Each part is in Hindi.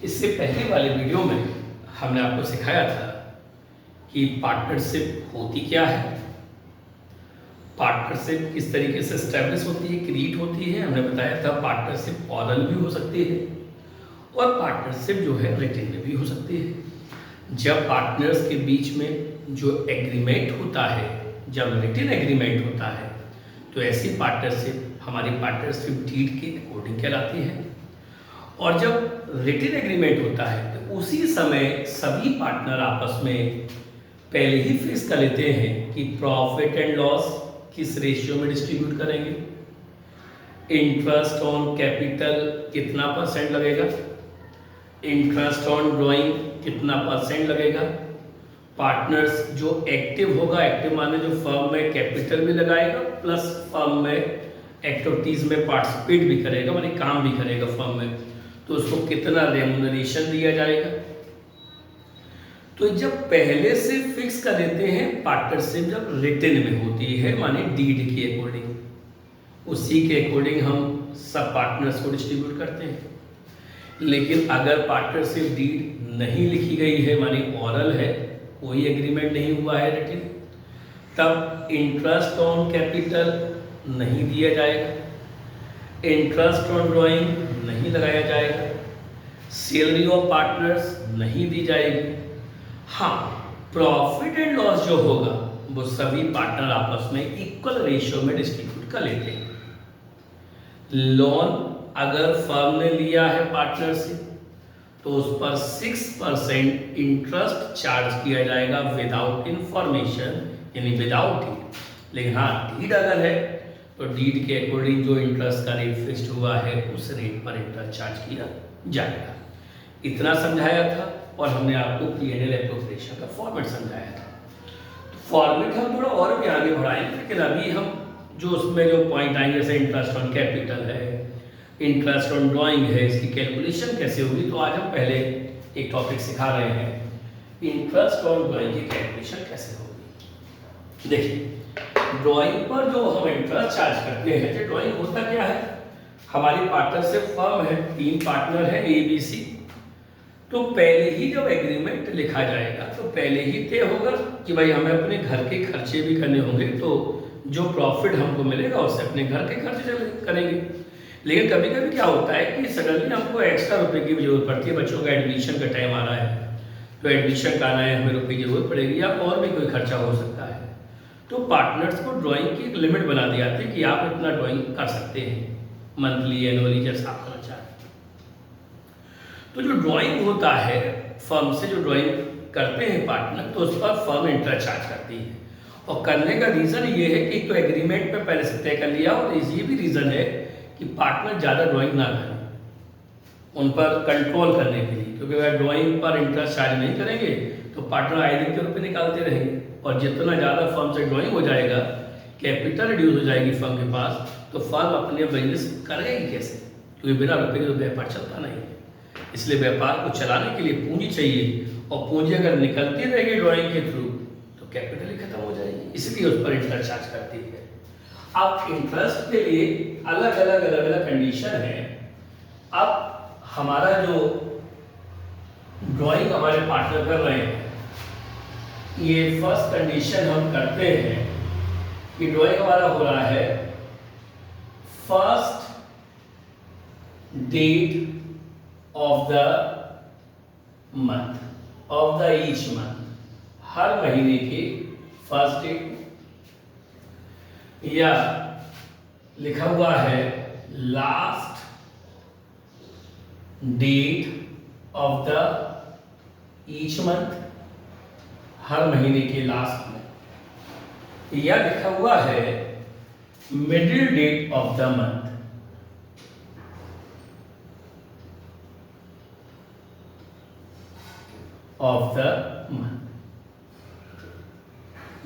इससे पहले वाले वीडियो में हमने आपको सिखाया था कि पार्टनरशिप होती क्या है, पार्टनरशिप किस तरीके से एस्टैब्लिश होती है, क्रिएट होती है। हमने बताया था पार्टनरशिप ऑरल भी हो सकती है और पार्टनरशिप जो है रिटन में भी हो सकती है। जब पार्टनर्स के बीच में जो एग्रीमेंट होता है, जब रिटन एग्रीमेंट होता है, तो ऐसी पार्टनरशिप हमारी पार्टनरशिप डीड के अकॉर्डिंग कहलाती है। और जब रिटन एग्रीमेंट होता है तो उसी समय सभी पार्टनर आपस में पहले ही फिक्स कर लेते हैं कि प्रॉफिट एंड लॉस किस रेशियो में डिस्ट्रीब्यूट करेंगे, इंटरेस्ट ऑन कैपिटल कितना परसेंट लगेगा, इंटरेस्ट ऑन ड्राइंग कितना परसेंट लगेगा, पार्टनर्स जो एक्टिव होगा, एक्टिव माने जो फर्म में कैपिटल भी लगाएगा प्लस फर्म में एक्टिविटीज में पार्टिसिपेट भी करेगा, माने काम भी करेगा फर्म में, तो उसको कितना रेम्यूनरेशन दिया जाएगा। तो जब पहले से फिक्स कर देते हैं पार्टनरशिप जब रिटन में होती है माने डीड के अकॉर्डिंग, उसी के अकॉर्डिंग हम सब पार्टनर्स को डिस्ट्रीब्यूट करते हैं। लेकिन अगर पार्टनरशिप डीड नहीं लिखी गई है माने ऑरल है, कोई एग्रीमेंट नहीं हुआ है रिटन, तब इंटरेस्ट ऑन कैपिटल नहीं दिया जाएगा, इंटरेस्ट ऑन ड्राइंग नहीं लगाया जाएगा, सैलरी ऑफ पार्टनर्स नहीं दी जाएगी। हाँ, प्रॉफिट एंड लॉस जो होगा वो सभी पार्टनर आपस में इक्वल रेशियो में डिस्ट्रीब्यूट कर लेते हैं। लोन अगर फर्म ने लिया है पार्टनर से तो उस पर 6% इंटरेस्ट चार्ज किया जाएगा विदाउट इंफॉर्मेशन, यानी विदाउट डीड। लेकिन हाँ, डीड अगर है तो डीड के अकॉर्डिंग जो इंटरेस्ट का रेट फिक्स्ड हुआ है उस रेट पर इंटरेस्ट चार्ज किया जाएगा। इतना समझाया था और हमने आपको P&L एप्रोप्रिएशन का फॉर्मेट समझाया था। तो फॉर्मेट हम थोड़ा और भी आगे बढ़ाएंगे, लेकिन अभी हम जो उसमें जो पॉइंट आएंगे जैसे इंटरेस्ट ऑन कैपिटल है, इंटरेस्ट ऑन ड्राइंग है, इसकी कैलकुलेशन कैसे होगी, तो आज हम पहले एक टॉपिक सिखा रहे हैं, इंटरेस्ट ऑन ड्राइंग की कैलकुलेशन कैसे होगी। देखिए, ड्राइंग पर जो हम इंटरेस्ट चार्ज करते हैं, तो ड्राइंग होता क्या है, हमारी पार्टनरशिप फर्म है, 3 पार्टनर है ABC, तो पहले ही जब एग्रीमेंट लिखा जाएगा तो पहले ही तय होगा कि भाई हमें अपने घर के खर्चे भी करने होंगे, तो जो प्रॉफिट हमको मिलेगा उससे अपने घर के खर्चे करेंगे। लेकिन कभी कभी क्या होता है कि सडनली हमको एक्स्ट्रा रुपए की भी जरूरत पड़ती है, बच्चों का एडमिशन का टाइम आ रहा है तो एडमिशन कराना है, हमें रुपये की जरूरत पड़ेगी या और भी कोई खर्चा हो सकता है। तो पार्टनर्स को ड्राइंग की एक लिमिट बना दी जाती है कि आप इतना ड्राइंग कर सकते हैं, मंथली एनुअली जैसा आप करना चाहते हैं। तो जो ड्राइंग होता है फर्म से, जो ड्राइंग करते हैं पार्टनर, तो उस पर फर्म इंटरेस्ट चार्ज करती है। और करने का रीज़न ये है कि तो एग्रीमेंट में पहले से तय कर लिया, और ये भी रीज़न है कि पार्टनर ज़्यादा ड्राइंग ना करें, उन पर कंट्रोल करने के लिए, क्योंकि अगर ड्राइंग पर इंटरेस्ट चार्ज नहीं करेंगे तो पार्टनर आए दिन के रुपये निकालते रहेंगे, और जितना ज़्यादा फर्म से ड्राइंग हो जाएगा, कैपिटल रिड्यूस हो जाएगी फर्म के पास, तो फर्म अपने बिजनेस करेगी कैसे, क्योंकि बिना रुपये के तो व्यापार चलता नहीं है। इसलिए व्यापार को चलाने के लिए पूंजी चाहिए, और पूंजी अगर निकलती रहेगी ड्राइंग के थ्रू तो कैपिटल ही खत्म हो जाएगी, इसलिए उस पर इंटरेस्ट चार्ज करती है। अब इंटरेस्ट के लिए अलग अलग कंडीशन है। अब हमारा जो ड्राइंग हमारे पार्टनर कर रहे हैं, ये फर्स्ट कंडीशन हम करते हैं कि ड्राइंग हमारा हो रहा है first date of the month, of the each month, हर महीने की फर्स्ट डेट, या लिखा हुआ है last date of the each month, हर महीने के लास्ट में, या लिखा हुआ है middle date of the month, of the month.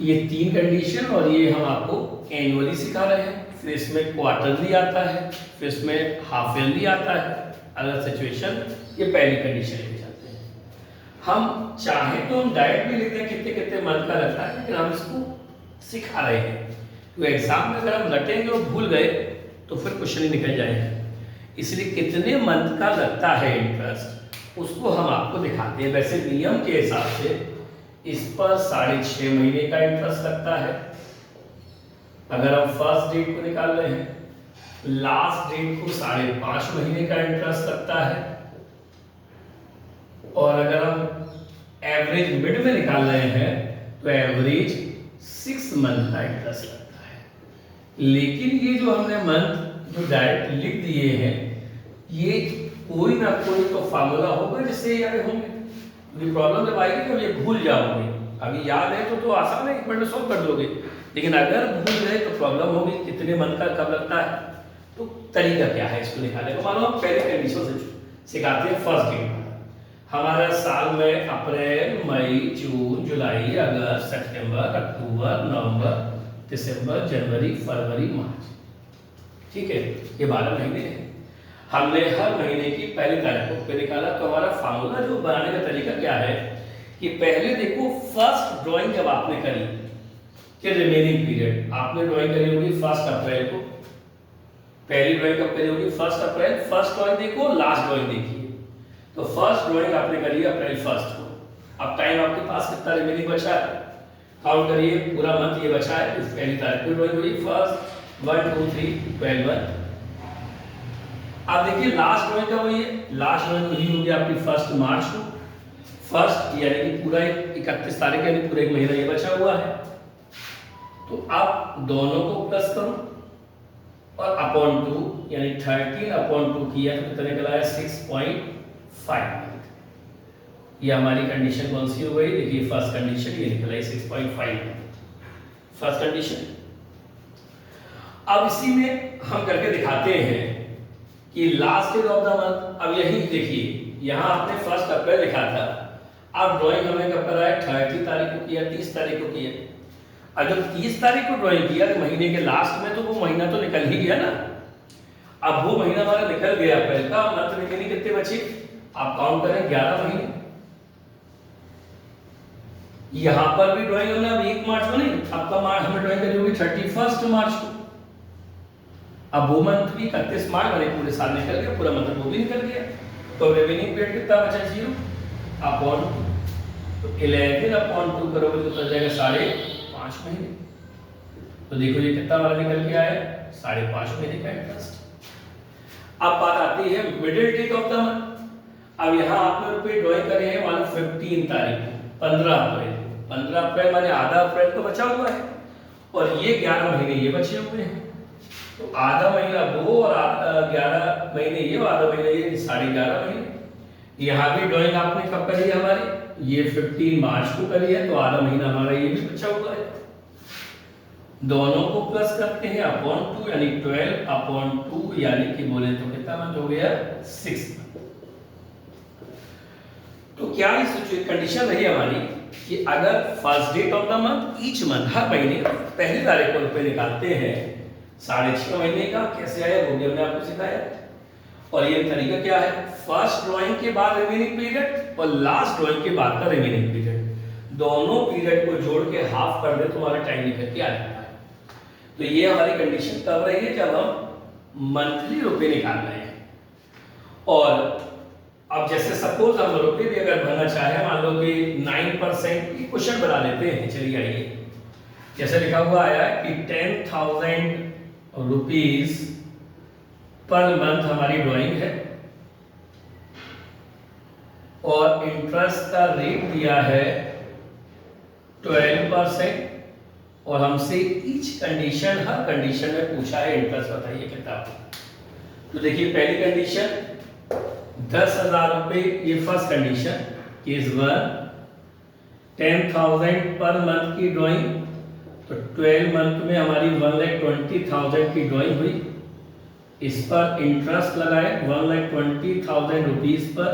ये 3 कंडीशन, और ये हम आपको एनुअली सिखा रहे हैं, फिर इसमें क्वार्टरली आता है, फिर इसमें हाफ ईयरली आता है। अगर सिचुएशन, ये पहली कंडीशन लेके चलते हैं। हम चाहे तो हम डायरेक्ट भी लिखते हैं कितने कितने मंथ का लगता है, लेकिन हम इसको सिखा रहे हैं, तो एग्जाम में अगर हम रटेंगे और भूल गए तो फिर क्वेश्चन ही निकल जाएगा। इसलिए कितने मंथ का लगता है इंटरेस्ट, उसको हम आपको दिखाते हैं। वैसे नियम के हिसाब से इस पर 6.5 महीने का इंटरेस्ट लगता है अगर हम फर्स्ट डेट को निकाल रहे हैं, लास्ट डेट को 5.5 महीने का इंटरेस्ट लगता है, और अगर हम एवरेज मिड में निकाल रहे हैं तो एवरेज 6 मंथ का इंटरेस्ट लगता है। लेकिन ये जो हमने मंथ जो डायरेक्ट लिख दिए हैं, ये कोई ना कोई तो फार्मूला होगा जिससे याद होंगे। ये प्रॉब्लम जब आएगी तो ये भूल जाओगे। अभी याद है तो आसान है, 1 मिनट में सॉल्व कर दोगे। लेकिन अगर भूल गए तो प्रॉब्लम होगी, कितने मंथ का कब लगता है। तो तरीका क्या है इसको निकालने का। मानो हम पहले कंडीशन से सिखाते हैं। फर्स्ट डेट हमारा साल में अप्रैल, मई, जून, जुलाई, अगस्त, सितंबर, अक्टूबर, नवंबर, दिसंबर, जनवरी, फरवरी, मार्च। ठीक है, ये 12 महीने हैं। हमने हर महीने की पहली तारीख को पे निकाला। तो हमारा फार्मूला जो बनाने का तरीका क्या है कि पहले देखो फर्स्ट ड्राइंग जब आपने करी कि रिमेनिंग पीरियड आपने ड्राइंग करी होगी 1 अप्रैल को। पहली ड्राइंग कब करी होगी? 1 अप्रैल। फर्स्ट ड्राइंग देखो, लास्ट ड्राइंग देखिए। तो फर्स्ट ड्राइंग आपने करी अप्रैल 1 को। अब टाइम आपके पास कितना रिमेनिंग बचा है, काउंट करिए। पूरा मंथ ये बचा है। इस पहली तारीख को ड्राइंग हुई, फर्स्ट 1 2 3 12 1। अब देखिए लास्ट ड्राइंग कब हुई है? लास्ट ड्राइंग हुई होगी आपकी 1 मार्च को। फर्स्ट यानी कि पूरा 31 तारीख यानी पूरा 1 महीना ये बचा हुआ है। तो आप दोनों को प्लस करो और अपॉन 2 यानी 13 अपॉन 2 किया तो कितना निकला है? 6.5। ये हमारी कंडीशन कौन सी हो गई? देखिए फर्स्ट कंडीशन ये निकला है 6.5 फर्स्ट कंडीशन। अब इसी में हम करके दिखाते हैं कि last date of the month. अब यही देखिए, यहाँ आपने 1 अप्रैल लिखा था। अब ड्राइंग हमने कब करा है? 30 तारीख को किया, 30 तारीख को किया। अगर 30 तारीख को ड्राइंग किया तो महीने के लास्ट में तो वो महीना तो निकल ही गया ना। अब वो महीना हमारा निकल गया अप्रैल का। मंथ रिमेनिंग कितने बचे? आप काउंट करें 11 महीने। यहां पर भी ड्राइंग हमने अब 1 मार्च को नहीं, आपका मार्च हमें ड्राइंग करी होगी 31 मार्च को। अब वो मंथ भी 31 मार्च वाले पूरे साल निकल गया, पूरा मंथ वो भी निकल गया। तो रिमेनिंग पीरियड कितना बचा? 0 अपॉन 2। तो 11 अपॉन 2 करोगे तो चल जाएगा 5.5 महीने। तो देखो ये कितना वाला निकल के आया? 5.5 महीने का इंटरेस्ट। अब बात आती है middle date of the month. अब यहाँ आपने रुपए ड्राइंग करे हैं मान 15 तारीख को, 15 अप्रैल। 15 अप्रैल माने आधा अप्रैल तो बचा हुआ है और ये 11 महीने ये बचे हुए हैं। तो आधा महीना वो और 11 महीने ये और आधा महीना ये, 11.5 महीने। यहाँ भी ड्राइंग आपने कब करी है हमारी? ये 15 मार्च को करी है। तो आधा महीना हमारा ये भी बचा हुआ है। दोनों को प्लस करते हैं अपॉन 2 यानी 12 अपॉन 2 यानी कि बोले तो कितना मंथ हो गया? 6 मंथ। तो क्या इस कंडीशन रही हमारी कि अगर first date of the month each month हर महीने पहली तारीख को रुपए निकालते हैं 6.5 महीने का। कैसे आया वो भी हमने आपको सिखाया। और ये तरीका क्या है? फर्स्ट ड्राइंग के बाद रिमेनिंग पीरियड और लास्ट ड्राइंग के बाद का रिमेनिंग पीरियड, दोनों पीरियड को जोड़ के हाफ कर दे तो हमारा टाइम निकल के आ जाता है। तो ये हमारी कंडीशन कब रही है? जब हम मंथली रुपए निकाल रहे हैं। और अब जैसे सपोज हम रुपए भी अगर भरना चाहे, मान लो कि 9% की क्वेश्चन बना लेते हैं। चलिए आइए, जैसे लिखा हुआ आया है कि 10,000 रुपीज पर मंथ हमारी ड्राइंग है और इंटरेस्ट का रेट दिया है 12% और हमसे ईच कंडीशन हर कंडीशन में पूछा है इंटरेस्ट बताइए कितना। तो देखिए पहली कंडीशन 10,000 रुपए, ये first condition case 1। 10,000 per month की ड्राइंग, तो 12 मंथ में हमारी 1,20,000 की ड्राइंग हुई। इस पर इंटरेस्ट लगाए 1,20,000 रुपीज पर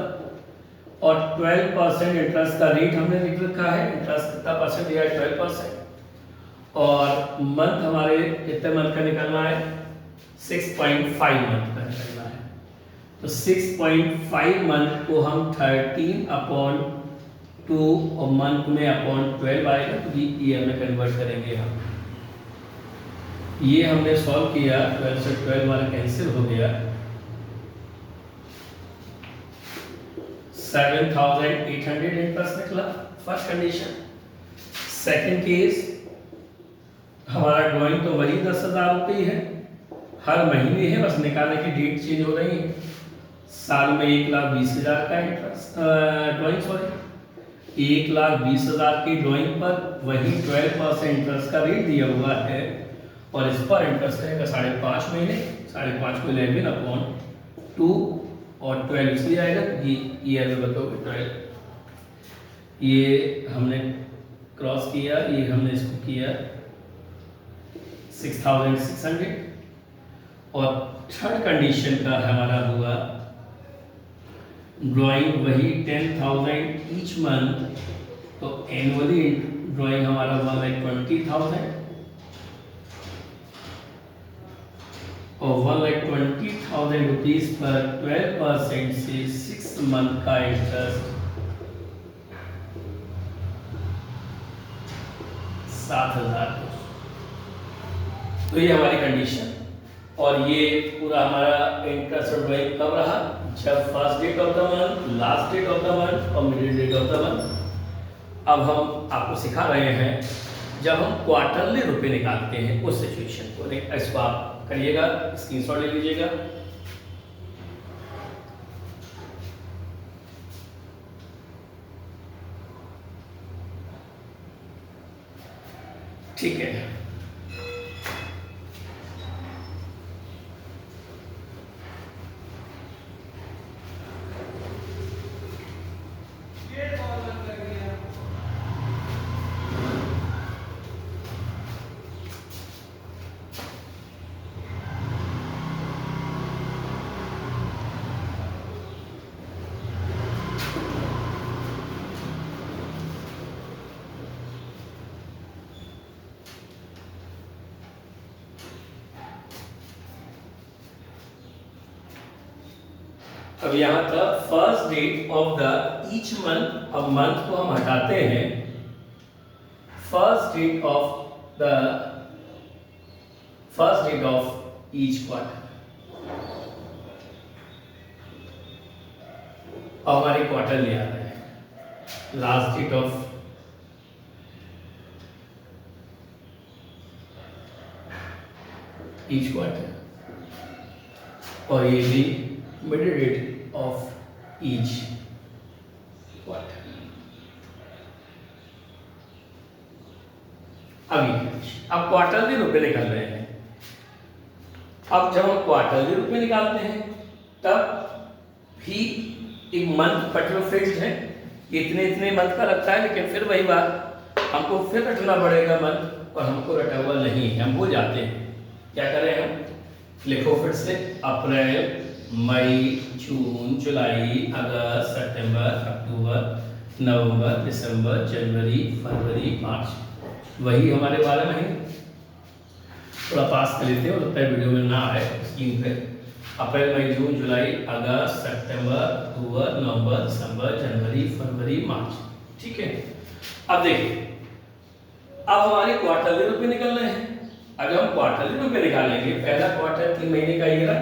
और 12% इंटरेस्ट का रेट हमने लिख रखा है। इंटरेस्ट कितना परसेंट दिया है? 12%। और मंथ हमारे कितने मंथ का निकलना है? 6.5 मंथ का निकलना है। तो 6.5 मंथ को हम 13 अपॉन 2 और मंथ में अपॉन 12 आएगा तो ईयर में कन्वर्ट करेंगे हम। ये हमने सॉल्व किया, 12 से 12 वाला कैंसिल हो गया। 7,800 इंटरेस्ट निकला फर्स्ट कंडीशन। सेकंड केस, हमारा ड्राइंग तो वही 10,000 रुपये है, हर महीने है, बस निकालने की डेट चेंज हो रही है। साल में 1,20,000 का इंटरेस्ट ड्राइंग, सॉरी 1,20,000 की ड्राइंग पर वही 12% इंटरेस्ट का रेट दिया हुआ है, और इस पर इंटरेस्ट रहेगा 5.5 महीने, 5.5 को 11/2 और 12 इसलिए आएगा कि ईयर में बताओगे 12। ये हमने क्रॉस किया, ये हमने इसको किया 6,600। और थर्ड कंडीशन का हमारा हुआ ड्राइंग वही 10,000 ईच मंथ, तो एनुअली ड्राइंग हमारा हुआ 1,20,000, और 1,20,000 रुपीज पर 12% से 6 मंथ का इंटरेस्ट 7,000। तो ये हमारी कंडीशन, और ये पूरा हमारा इंटरेस्ट और ड्राइंग कब रहा, जब first date of the month, last date of the month और middle date of the month. अब हम आपको सिखा रहे हैं जब हम क्वार्टरली रुपए निकालते हैं उस सिचुएशन को। इसको आप करिएगा, स्क्रीनशॉट ले लीजिएगा। ठीक है, अब यहां तक first date of the each month. अब मंथ को हम हटाते हैं, first date of each quarter. अब हमारे क्वार्टर ले आ रहे हैं, last date of each quarter, और ये भी middle date of each quarter. अब क्वार्टरली रुपए निकल रहे हैं। अब जब हम क्वार्टरली रुपए निकालते हैं तब भी एक मंथ पर्टिकुलर फिक्स्ड है, इतने इतने मंथ का लगता है, लेकिन फिर वही बात, हमको फिर रटना पड़ेगा मंथ, और हमको रटा हुआ नहीं है, हम भूल जाते हैं। क्या करें हम, लिखो फिर से, अप्रैल, मई, जून, जुलाई, अगस्त, सितंबर, अक्टूबर, नवंबर, दिसंबर, जनवरी, फरवरी, मार्च, वही हमारे 12 महीने। थोड़ा पास कर लेते हैं, लगता है वीडियो में ना आए स्क्रीन पे। अप्रैल, मई, जून, जुलाई, अगस्त, सितंबर, अक्टूबर, नवंबर, दिसंबर, जनवरी, फरवरी, मार्च। ठीक है, अब देखिए, अब हमारे क्वार्टरली रुपए निकल रहे हैं। अगर हम क्वार्टरली रुपए निकालेंगे, पहला क्वार्टर 3 महीने का ये रहा,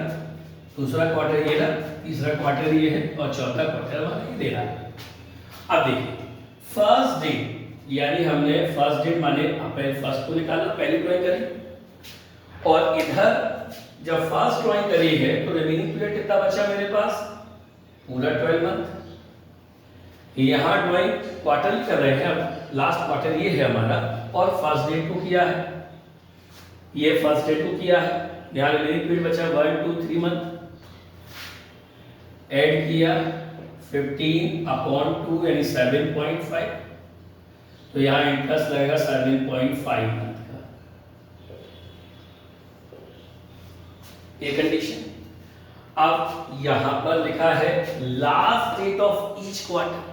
दूसरा क्वार्टर ये रहा, तीसरा क्वार्टर ये है, और चौथा क्वार्टर हमारा ये दे रहा है। अब देखिए, फर्स्ट डेट, यानी हमने फर्स्ट डेट माने अप्रैल 1 को निकाला, पहली ड्राइंग करी, और इधर जब फर्स्ट ड्राइंग करी है तो रिमेनिंग पीरियड कितना बचा मेरे पास, पूरा 12 मंथ। यहाँ ड्राइंग क्वार्टरली कर रहे हैं, अब लास्ट क्वार्टर ये है हमारा, और फर्स्ट डेट को किया है, ये फर्स्ट डेट को किया है, यहाँ रिमेनिंग पीरियड बचा 1, 2, 3 मंथ। ऐड किया 15/2 यानी 7.5, तो यहाँ इंटरेस्ट लगेगा 7.5 मंथ का। ये कंडीशन। अब यहां पर लिखा है last date of each quarter,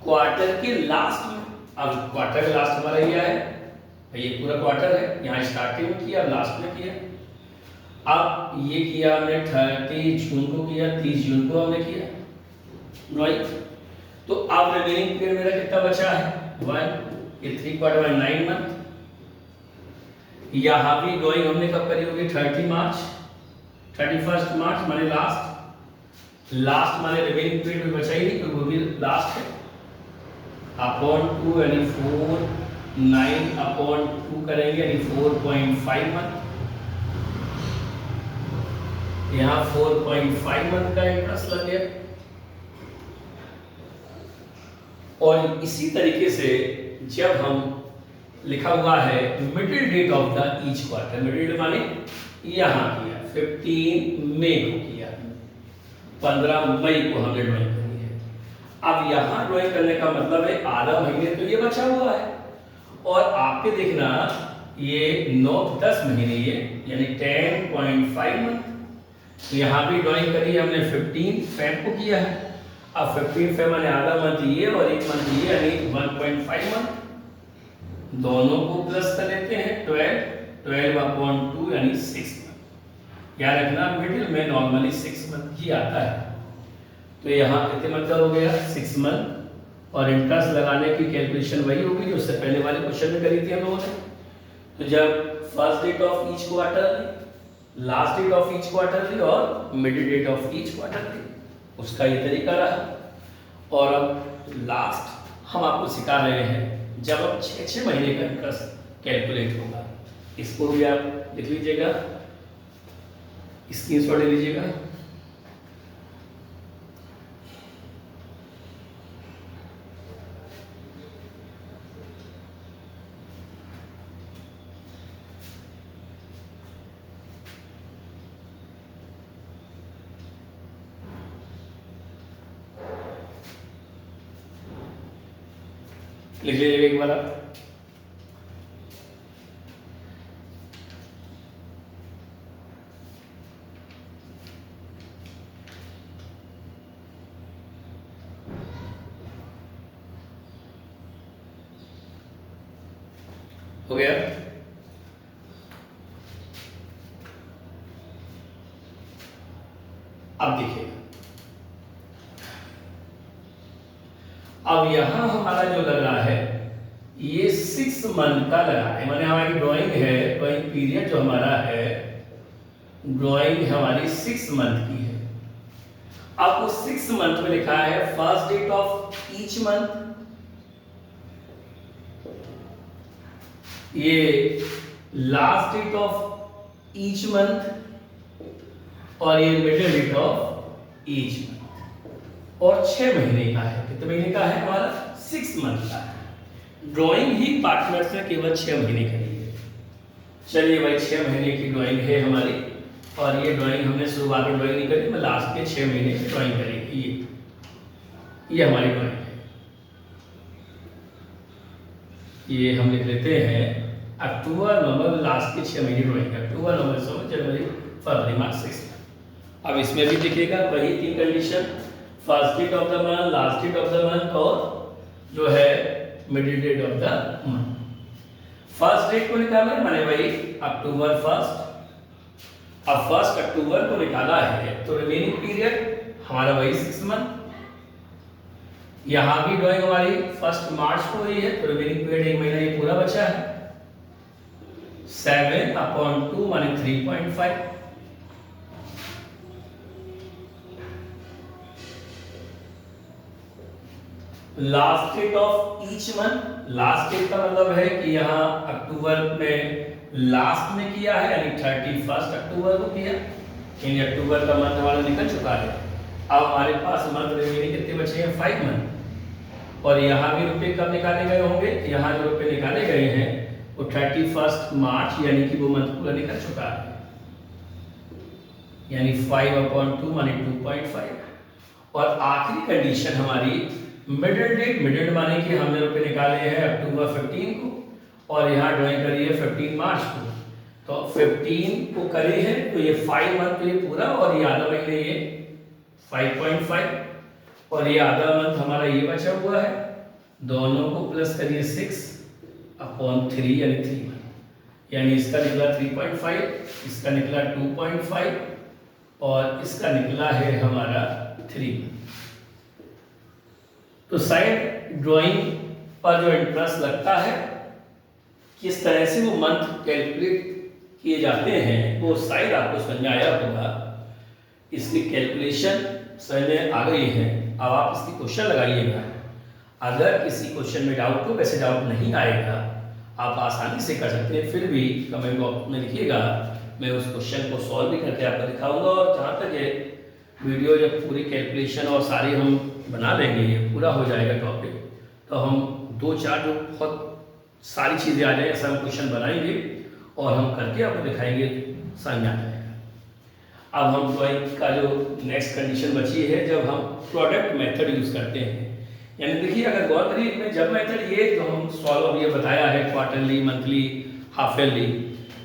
quarter के लास्ट में। अब क्वार्टर का लास्ट हमारा ये है, ये पूरा क्वार्टर है, यहाँ स्टार्टिंग में किया, लास्ट में किया। अब ये किया हमने 30 जून को किया, 30 जून को हमने किया, राइट। तो अब रिमेनिंग पीरियड मेरा कितना बचा है, 1, ये 3 क्वार्टर में 9 मंथ। यहाँ भी ड्राइंग हमने कब करी होगी, 30 मार्च, 31 मार्च माने लास्ट, लास्ट माने रिमेनिंग पीरियड में बचा ही नहीं, तो वो भी लास्ट है, अपॉन 2 यानी 4, 9 अपॉन 2 करेंगे यानी 4.5 मंथ। यहाँ 4.5 मंथ का इंटरेस्ट लग गया। और इसी तरीके से जब हम लिखा हुआ है middle date of the each quarter, middle date माने यहाँ किया 15 मई को किया, 15 मई को हमने ड्राइंग करी है। अब यहाँ ड्राइंग करने का मतलब है आधा महीने तो ये बचा हुआ है, और आपके देखना ये 9-10 महीने ये यानी 10.5 मंथ। तो यहाँ भी ड्राइंग करी हमने 15 फेब को किया है। अब 15 फेब माने आधा मंथ ये और एक मंथ ये यानी 1.5 मंथ। दोनों को प्लस कर लेते हैं 12 अपॉन 2 यानी 6 मंथ। याद रखना मिडिल में नॉर्मली 6 मंथ ही आता है। तो यहाँ कितने मंथ का हो गया 6 मंथ, और इंटरेस्ट लगाने की कैलकुलेशन वही होगी जो उससे पहले वाले क्वेश्चन में करी थी हम लोगों ने। तो जब first date of each quarter, last date of each quarter थी और middle date of each quarter थी, उसका ये तरीका रहा। और अब लास्ट हम आपको सिखा रहे हैं जब अब 6-6 महीने का इंटरेस्ट कैलकुलेट होगा। इसको भी आप लिख लीजिएगा, स्क्रीनशॉट ले लीजिएगा। लिख लीजिएगा एक बार आप। हो गया? अब देखिए, अब यहां हमारा जो लग रहा है ये 6 मंथ का लगा है, माने हमारी ड्राइंग है, ड्राइंग पीरियड जो हमारा है, ड्राइंग हमारी 6 मंथ की है। अब वो 6 मंथ में लिखा है first date of each month, ये last date of each month, और ये middle date of each month, और 6 महीने का है। कितने महीने का है हमारा 6 मंथ का है। ड्राइंग ही पार्टनर्स ने केवल 6 महीने करी है। चलिए भाई 6 महीने की ड्राइंग है हमारी, और ये ड्राइंग हमने शुरुआत में ड्राइंग नहीं करी, मैं लास्ट के 6 महीने की ड्राइंग करी। ये हमारी ड्राइंग है। ये हम लिख लेते हैं अक्टूबर नवंबर, लास्ट के 6 महीने ड्राइंग है, अक्टूबर नवंबर दिसंबर जनवरी फरवरी मार्च 6। अब इसमें भी दिखेगा वही 3 condition, first date of the month, last date of the month, और जो है middle date of the month. First date को निकालना है माने भाई अक्टूबर 1। अब 1 अक्टूबर को निकाला है तो रिमेनिंग पीरियड हमारा वही 6 मंथ। यहां भी ड्राइंग हमारी 1 मार्च को हुई है तो रिमेनिंग पीरियड 1 महीना ये पूरा बचा है। 7 अपॉन 2 माने 3.5। Last date of each month, last date का मतलब है कि यहाँ अक्टूबर में लास्ट में किया है यानी 31 अक्टूबर को किया, यानी अक्टूबर का मंथ हमारा निकल चुका है। अब हमारे पास मंथ रिमेनिंग कितने बचे हैं 5 मंथ, और यहाँ भी रुपए कब निकाले गए होंगे, यहाँ जो रुपए निकाले गए हैं वो 31 मार्च यानी कि वो मंथ पूरा निकल चुका है, यानी 5 अपॉन 2 माने 2.5। और आखिरी कंडीशन हमारी मिडिल डेट, मिडिल माने कि हमने रुपए निकाले हैं अक्टूबर 15 को, और यहाँ ड्राइंग करी है 15 मार्च को, तो 15 को करे हैं तो ये 5 मंथ तो ये पूरा, और ये आधा महीने ये 5.5, और ये आधा मंथ हमारा ये बचा हुआ है। दोनों को प्लस करिए 6 अपॉन 3 यानी 3 मंथ, यानी इसका निकला 3.5, इसका निकला 2.5, और इसका निकला है हमारा 3 मंथ। तो शायद ड्राइंग पर जो इंटरेस्ट लगता है, किस तरह से वो मंथ कैलकुलेट किए जाते हैं, वो शायद आपको समझ में आया होगा। इसकी कैलकुलेशन समझ में आ गई है। अब आप इसकी क्वेश्चन लगाइएगा। अगर किसी क्वेश्चन में डाउट हो, वैसे डाउट नहीं आएगा, आप आसानी से कर सकते हैं, फिर भी कमेंट बॉक्स में लिखिएगा, मैं उस क्वेश्चन को सॉल्व भी करके आपको दिखाऊंगा। और जहाँ तक है वीडियो जब पूरी कैलकुलेशन और सारी हम बना लेंगे, ये पूरा हो जाएगा टॉपिक, तो हम 2-4 जो बहुत सारी चीज़ें आ जाए ऐसा हम क्वेश्चन बनाएंगे और हम करके आपको दिखाएंगे, समझ में आ जाएगा। अब हम ड्राइंग का जो नेक्स्ट कंडीशन बची है, जब हम प्रोडक्ट मेथड यूज़ करते हैं, यानी देखिए अगर गौर करिए इसमें जब मेथड ये जो हम सॉल्व ये बताया है, क्वार्टरली, मंथली, हाफ ईयरली,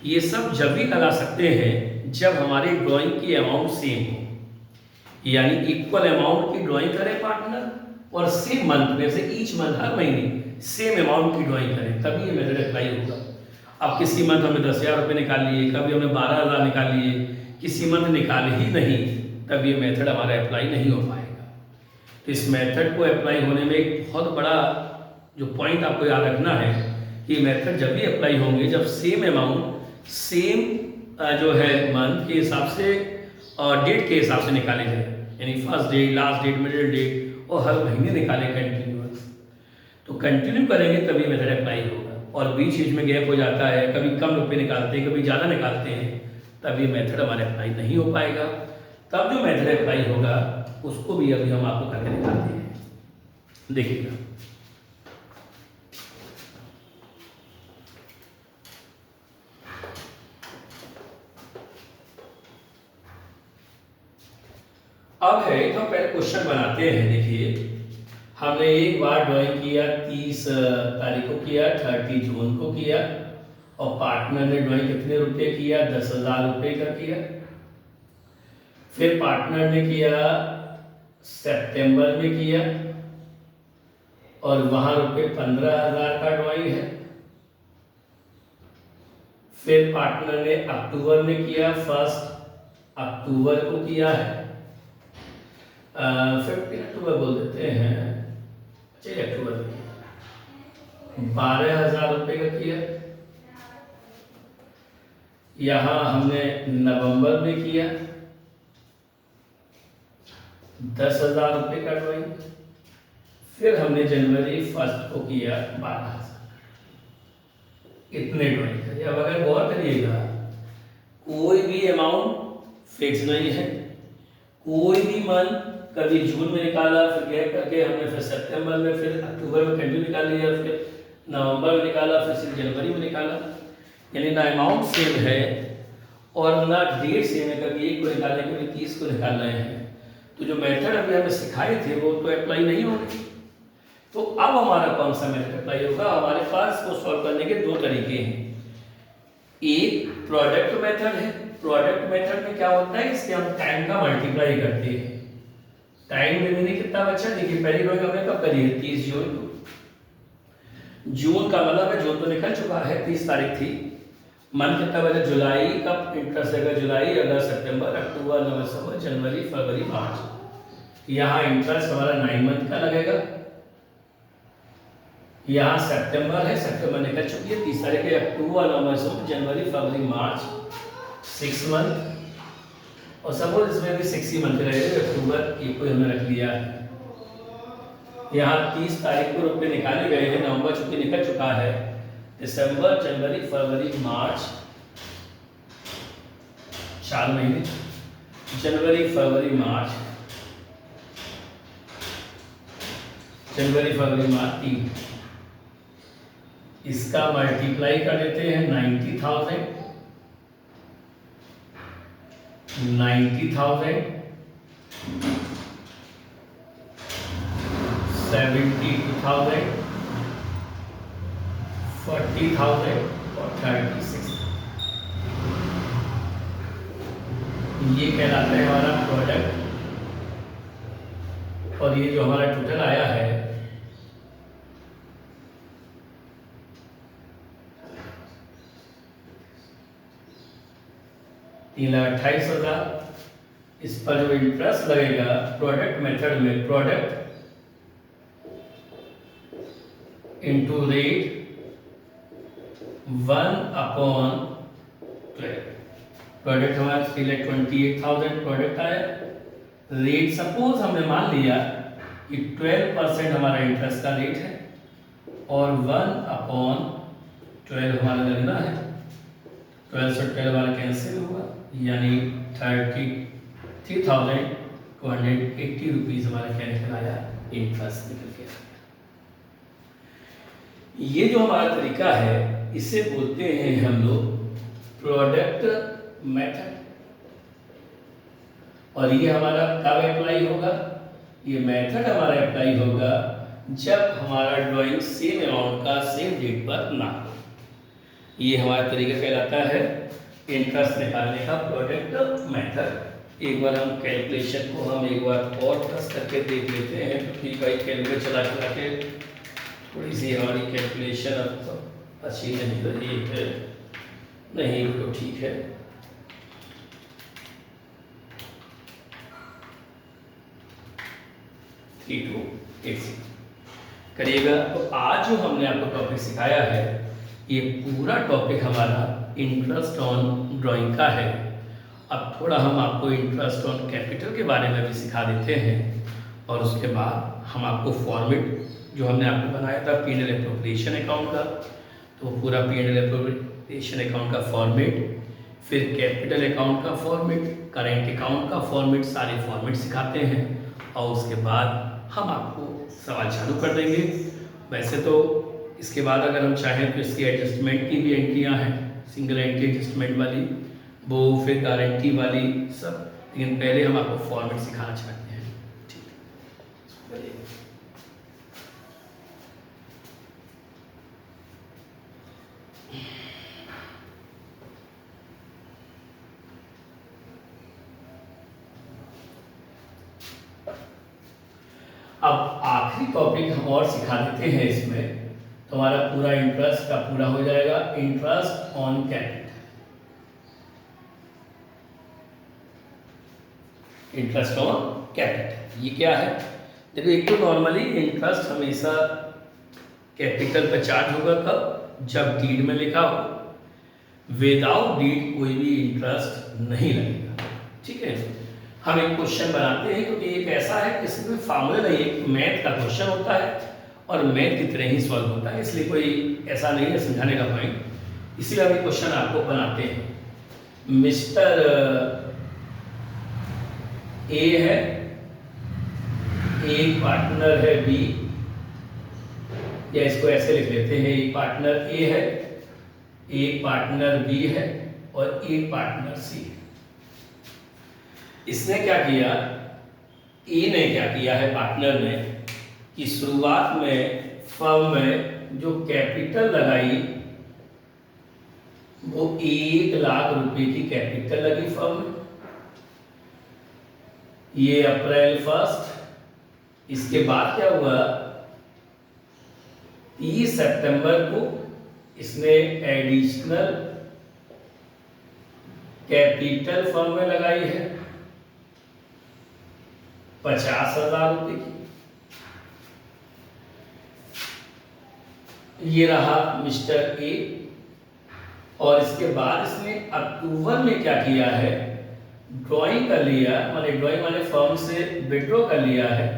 ये सब जब भी लगा सकते हैं जब हमारी ड्राइंग की अमाउंट सेम हो, यानी इक्वल अमाउंट की ड्राइंग करें पार्टनर और सेम मंथ में से ईच मंथ हर महीने सेम अमाउंट की ड्राइंग करें, तभी ये मेथड अप्लाई होगा। अब किसी मंथ हमने 10,000 रुपये निकाल लिए, कभी हमने 12,000 निकाल लिए, किसी मंथ निकाल ही नहीं, तब ये मेथड हमारा अप्लाई नहीं हो पाएगा। तो इस मेथड को अप्लाई होने में एक बहुत बड़ा जो पॉइंट आपको याद रखना है कि मेथड जब भी अप्लाई होंगे जब सेम अमाउंट सेम जो है मंथ के हिसाब से और डेट के हिसाब से निकाले जाए, यानी first date, last date, middle date और हर महीने निकाले कंटिन्यूअस। तो कंटिन्यू करेंगे तभी मेथड अप्लाई होगा, और बीच बीच में गैप हो जाता है, कभी कम रुपये निकालते हैं, कभी ज़्यादा निकालते हैं, तब ये मेथड हमारे अप्लाई नहीं हो पाएगा। तब जो मेथड अप्लाई होगा उसको भी अभी हम आपको करके दिखाते हैं, देखिएगा। अब है तो पहले क्वेश्चन बनाते हैं। देखिए हमने एक बार ड्राइंग किया 30 तारीख को किया, 30 जून को किया, और पार्टनर ने ड्राइंग कितने रुपए किया, 10,000 रुपये का किया। फिर पार्टनर ने किया सितंबर में किया और वहां रुपये 15,000 का ड्राइंग है। फिर पार्टनर ने अक्टूबर में किया, 1 अक्टूबर को किया है, 15 अक्टूबर बोल देते हैं, चलिए अक्टूबर में 12,000 रुपये का किया। यहाँ हमने नवंबर में किया 10,000 रुपये का ड्राइंग। फिर हमने जनवरी 1 को किया 12,000। इतने ड्राइंग करिए। अब अगर गौर करिएगा, कोई भी अमाउंट फिक्स नहीं है, कोई भी मंथ, कभी जून में निकाला, फिर गैप करके हमने फिर सितंबर में, फिर अक्टूबर में कंटिन्यू निकाल लिया, फिर नवंबर में निकाला, फिर सिर्फ जनवरी में निकाला, यानी ना अमाउंट सेम है और ना डेट सेम है। कभी 1 को निकालने, कभी 30 को निकाल रहे हैं। तो जो मेथड अभी हमें सिखाए थे वो तो अप्लाई नहीं होंगे। तो अब हमारा कौन सा मेथड अप्लाई होगा? हमारे पास को सॉल्व करने के 2 तरीके हैं। एक प्रोडक्ट मेथड है। प्रोडक्ट मेथड में क्या होता है, इसके हम टाइम का मल्टीप्लाई करते हैं। टाइम में मैंने कितना बचा, देखिए पहली ड्राइंग हमने कब करी है, 30 जून को। जून का मतलब है जून तो निकल चुका है, 30 तारीख थी। मंथ कितना बचा, जुलाई का इंटरेस्ट रहेगा, जुलाई, अगस्त, सितंबर, अक्टूबर, नवंबर, जनवरी, फरवरी, मार्च। यहाँ इंटरेस्ट हमारा 9 मंथ का लगेगा। यहाँ सितंबर है, सितंबर निकल चुकी है, 30 तारीख है, अक्टूबर, नवंबर, जनवरी, फरवरी, मार्च, 6 मंथ। और सपोज इसमें भी 6 ही मंथ रहेगा, अक्टूबर ये कोई हमने रख लिया है। यहाँ 30 तारीख को रुपये निकाले गए हैं, नवंबर चूंकि निकल चुका है, दिसंबर, जनवरी, फरवरी, मार्च, 4 महीने, जनवरी, फरवरी, मार्च, जनवरी, फरवरी, मार्च 3। इसका मल्टीप्लाई कर देते हैं 90,000, 70,000 40,000 और 36। ये कहलाता है हमारा प्रोडक्ट। और ये जो हमारा टोटल आया है, $3,28,000। इस पर जो इंटरेस्ट लगेगा प्रोडक्ट मेथड में, प्रोडक्ट इंटू रेट 1/12, प्रोडक्ट हमारा 3,28,000 प्रोडक्ट आया। रेट सपोज हमने मान लिया कि 12% हमारा इंटरेस्ट का रेट है और 1/12 हमारा लगना है। 12 से 12 हमारा कैंसिल हुआ, यानी 33,280 रुपीज़ हमारा क्या निकल आया, इंटरेस्ट निकल के आया। ये जो हमारा तरीका है इसे बोलते हैं हम लोग प्रोडक्ट मेथड। और ये हमारा कब अप्लाई होगा, ये मेथड हमारा अप्लाई होगा जब हमारा ड्राइंग सेम अमाउंट का सेम डेट पर ना हो। ये हमारा तरीका कहलाता है इंटरेस्ट निकालने का प्रोडक्ट मेथड। एक बार हम कैलकुलेशन को हम एक बार और प्लस करके देख लेते हैं, क्योंकि भाई कैलकुलेटर चला चला के थोड़ी सी हमारी कैलकुलेशन अब तो अच्छी नहीं रही है। नहीं तो ठीक है, करिएगा। तो आज जो हमने आपको टॉपिक सिखाया है ये पूरा टॉपिक हमारा इंटरेस्ट ऑन ड्राइंग का है। अब थोड़ा हम आपको इंटरेस्ट ऑन कैपिटल के बारे में भी सिखा देते हैं और उसके बाद हम आपको फॉर्मेट जो हमने आपको बनाया था P&L एप्रोप्रिएशन अकाउंट का, तो पूरा P&L एप्रोप्रिएशन अकाउंट का फॉर्मेट, फिर कैपिटल अकाउंट का फॉर्मेट, करेंट अकाउंट का फॉर्मेट, सारे फॉर्मेट सिखाते हैं और उसके बाद हम आपको सवाल चालू कर देंगे। वैसे तो इसके बाद अगर हम चाहें तो इसकी एडजस्टमेंट की भी एंट्रियां हैं, सिंगल एंट्री एडजस्टमेंट वाली, वो फिर गारंटी वाली सब, लेकिन पहले हम आपको फॉर्मेट सिखाना चाहते हैं। ठीक है, अब आखिरी टॉपिक हम और सिखा देते हैं इसमें, तो हमारा पूरा इंटरेस्ट का पूरा हो जाएगा। Interest on capital. Interest on capital ये क्या है, देखो एक तो नॉर्मली इंटरेस्ट हमेशा कैपिटल पर चार्ज होगा कब, जब डीड में लिखा हो। विदाउट डीड कोई भी इंटरेस्ट नहीं लगेगा। ठीक है, हम एक क्वेश्चन बनाते हैं क्योंकि एक ऐसा है कि इसमें फार्मूला नहीं, एक मैथ का क्वेश्चन होता है और मैथ की तरह ही सॉल्व होता है, इसलिए कोई ऐसा नहीं है समझाने का पॉइंट, इसलिए हम एक क्वेश्चन आपको बनाते हैं। मिस्टर ए है, एक पार्टनर है बी, या इसको ऐसे लिख लेते हैं, एक पार्टनर ए है, एक पार्टनर बी है और एक पार्टनर सी है। इसने क्या किया, ए ने क्या किया है पार्टनर ने, कि शुरुआत में फर्म में जो कैपिटल लगाई वो 1,00,000 रुपए की कैपिटल लगी फर्म में। ये अप्रैल 1, इसके बाद क्या हुआ, 30 सितंबर को इसने एडिशनल कैपिटल फर्म में लगाई है 50,000 रुपए की। ये रहा मिस्टर ए। और इसके बाद इसने अक्टूबर में क्या किया है, ड्राइंग कर लिया, माने ड्राइंग वाले फर्म से विड्रॉ कर लिया है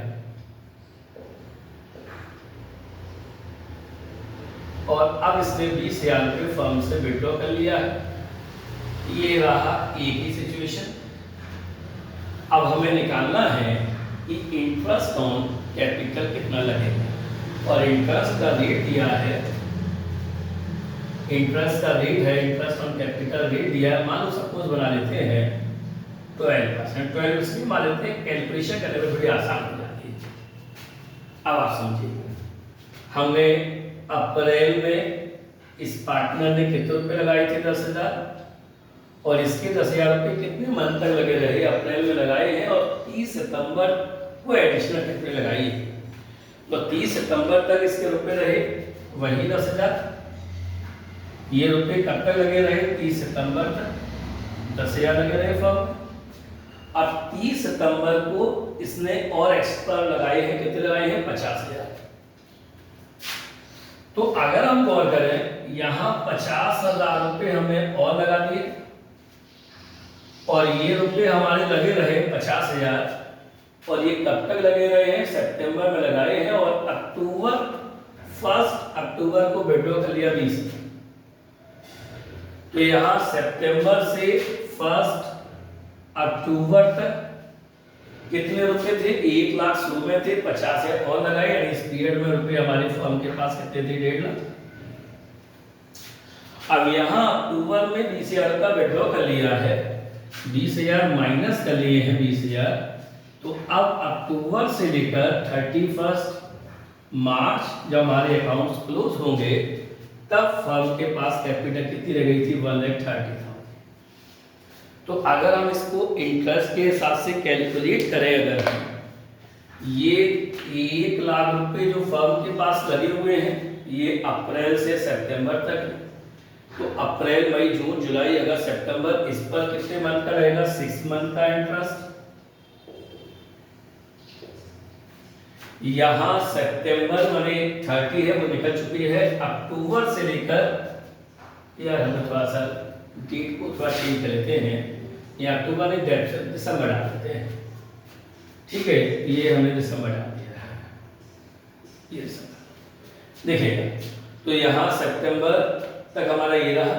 और अब इसने 20,000 रुपये फर्म से विड्रॉ कर लिया है। ये रहा एक ही सिचुएशन। अब हमें निकालना है कि इंटरेस्ट ऑन कैपिटल कितना लगेगा, और इंटरेस्ट का रेट दिया है, इंटरेस्ट का रेट है, इंटरेस्ट ऑन कैपिटल रेट दिया है, मान लो सपोज बना लेते हैं 12%, 12 इसलिए मान लेते हैं, कैलकुलेशन करने में थोड़ी आसान हो जाती है। अब आप समझिए, हमने अप्रैल में इस पार्टनर ने कितने रुपए लगाए थे, 10,000, और इसके 10,000 रुपये कितने मंथ तक लगे रहे, अप्रैल में लगाए हैं और 30 सितंबर को एडिशनल कितने लगाई है, तो 30 सितंबर तक इसके रुपए रहे वही 10,000। ये रुपए कब तक लगे रहे, 30 सितंबर तक 10,000 लगे रहे फर्म। अब 30 सितंबर को इसने और एक्स्ट्रा लगाए हैं, कितने लगाए हैं, 50,000। तो अगर हम गौर करें, यहां 50,000 रुपए हमने और लगा दिए, और ये रुपए हमारे लगे रहे 50,000, और ये कब तक लगे रहे हैं, सितंबर में लगाए हैं, और अक्टूबर 1 अक्टूबर को विड्रॉ कर लिया 20। तो यहाँ सितंबर से 1 अक्टूबर तक कितने रुपए थे, 1 लाख शुरू में थे, 50,000 और लगाए, यानी इस पीरियड में रुपए हमारे फर्म के पास कितने थे, 1.5 लाख। अब यहाँ अक्टूबर में 20,000 का विड्रॉ कर लिया है, 20,000 माइनस कर लिए हैं 20,000, तो अब अक्टूबर से लेकर 31 मार्च जब हमारे अकाउंट्स क्लोज होंगे तब फर्म के पास कैपिटल कितनी रह गई थी, 1,30,000। तो अगर हम इसको इंटरेस्ट के हिसाब से कैलकुलेट करें, अगर हम ये 1 लाख रुपए जो फर्म के पास लगे हुए हैं, ये अप्रैल से सितंबर तक है, तो अप्रैल मई जून जुलाई अगस्त सितंबर, इस पर कितने मंथ का रहेगा, 6 मंथ का इंटरेस्ट। यहाँ सितंबर माने 30 है, वो निकल चुकी है, अक्टूबर से लेकर, यार हम थोड़ा सा डेट को थोड़ा चेंज कर लेते हैं, या अक्टूबर ने दिसंबर डाल देते हैं, ठीक है, ये हमने दिसंबर डाल दिया, ये देखिएगा। तो यहाँ सितंबर तक हमारा ये रहा,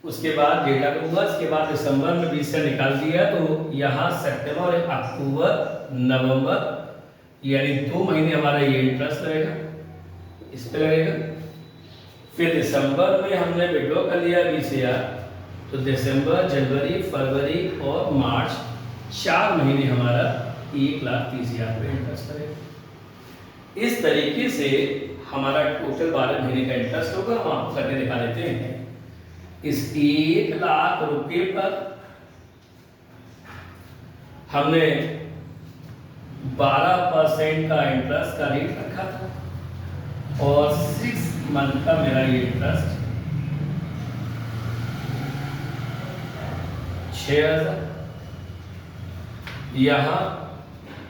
उसके बाद डेटा होगा, उसके बाद दिसंबर में 20 से निकाल दिया, तो यहाँ सितंबर, अक्टूबर, नवंबर, यानी 2 महीने हमारा ये इंटरेस्ट रहेगा, इस पे लगेगा। फिर दिसंबर में हमने विड्रॉ कर लिया 20,000, तो दिसंबर, जनवरी, फरवरी और मार्च 4 महीने हमारा 1,30,000 पे इंटरेस्ट लगेगा। इस तरीके से हमारा टोटल 12 महीने का इंटरेस्ट होगा। हम आपको करके दिखा देते हैं। इस 1 लाख रुपए पर हमने 12% का इंटरेस्ट का रेट रखा था, और 6 मंथ का मेरा ये इंटरेस्ट 6,000। यहाँ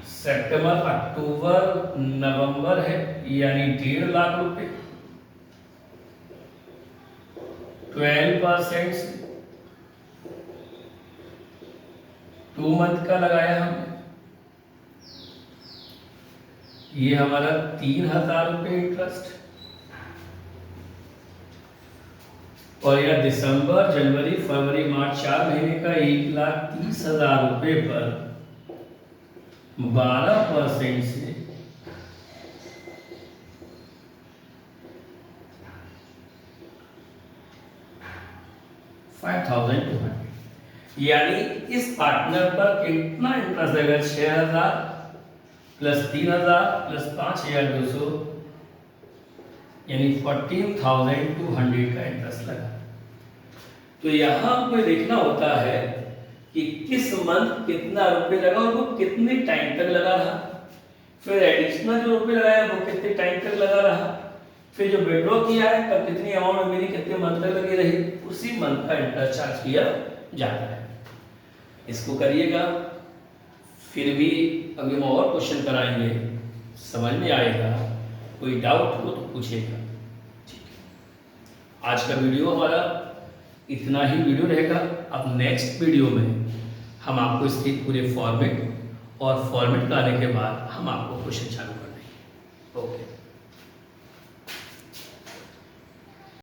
सितंबर, अक्टूबर, नवंबर है, यानी 1.5 लाख रुपए, 12% से 2 मंथ का लगाया हमने, ये हमारा 3,000 रुपये इंटरेस्ट। और यह दिसंबर, जनवरी, फरवरी, मार्च 4 महीने का 1,30,000 रुपये पर 12% से 5,200, यानी इस पार्टनर पर कितना इंटरेस्ट लगेगा, 6,000 प्लस 3,000 प्लस 5,200, यानी 14,200 का इंटरेस्ट लगा। तो यहाँ पे देखना होता है कि किस मंथ कितना रुपए लगा और वो कितने टाइम तक लगा रहा, फिर एडिशनल जो रुपए लगाया वो कितने टाइम तक लगा रहा, फिर जो विड्रॉ किया है तब कितनी अमाउंट मेरी कितने मंथ तक लगी रही, उसी मंथ का इंटरेस्ट चार्ज किया जाता है। इसको करिएगा, फिर भी अभी हम और क्वेश्चन कराएंगे, समझ में आएगा, कोई डाउट हो तो पूछेगा। ठीक है, आज का वीडियो हमारा इतना ही वीडियो रहेगा। अब नेक्स्ट वीडियो में हम आपको इसके पूरे फॉर्मेट और फॉर्मेट का आने के बाद हम आपको क्वेश्चन चालू कर देंगे। ओके।